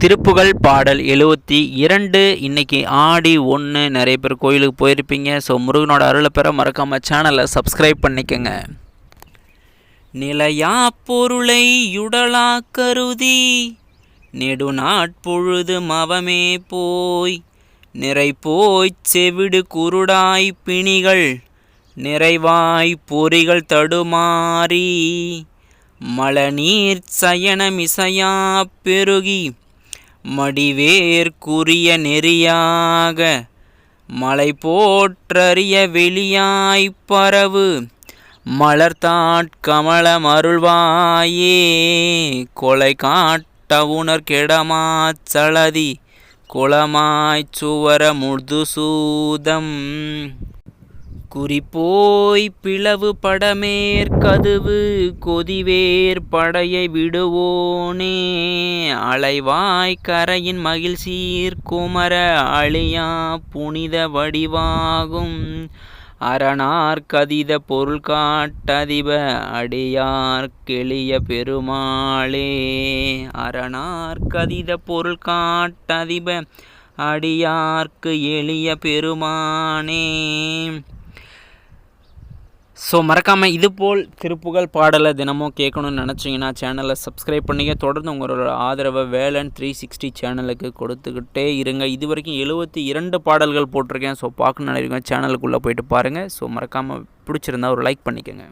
திருப்புகழ் பாடல் 72. இன்றைக்கி ஆடி 1. நிறைய பேர் கோயிலுக்கு போயிருப்பீங்க. ஸோ முருகனோட அருளை பெற மறக்காமல் சேனலை சப்ஸ்கிரைப் பண்ணிக்கங்க. நிலையா பொருளை யுடலா கருதி நெடுநாட்பொழுது மவமே போய் நிறை போய்ச் செவிடு குருடாய் பிணிகள் நிறைவாய் பொறிகள் தடுமாறி மலநீர் சயனமிசையா பெருகி மடிவேற்குரிய நெறியாக மலை போற்றறிய வெளியாய்ப் பரவு மலர்த்தாட்கமல மருள்வாயே கொலை காட்டவுணர் கெடமாச் சலதி குளமாய்ச் சுவர முதுசூதம் குறிப்போய் பிளவு படமேற்கதுவு கொதிவேர் படையை விடுவோனே அலைவாய் கரையின் மகிழ்சீர் குமர அழியா புனித வடிவாகும் அரணார் கதித பொருள் காட்டதிப அடியார் கெளிய பெருமாளே அரணார் கதித பொருள் காட்டதிப அடியார்க்கு எளிய பெருமானே. ஸோ மறக்காமல் இதுபோல் திருப்புகழ் பாடலை தினமும் கேட்கணும்னு நினச்சிங்கன்னா சேனலை சப்ஸ்கிரைப் பண்ணிக்க. தொடர்ந்து உங்களோட ஆதரவை வேலன் 360 சேனலுக்கு கொடுத்துக்கிட்டே இருங்க. இது வரைக்கும் 72 பாடல்கள் போட்டிருக்கேன். ஸோ பார்க்கணுன்னு நினைக்கிறேன், சேனலுக்குள்ளே போயிட்டு பாருங்கள். ஸோ மறக்காமல் பிடிச்சிருந்தா ஒரு லைக் பண்ணிக்கோங்க.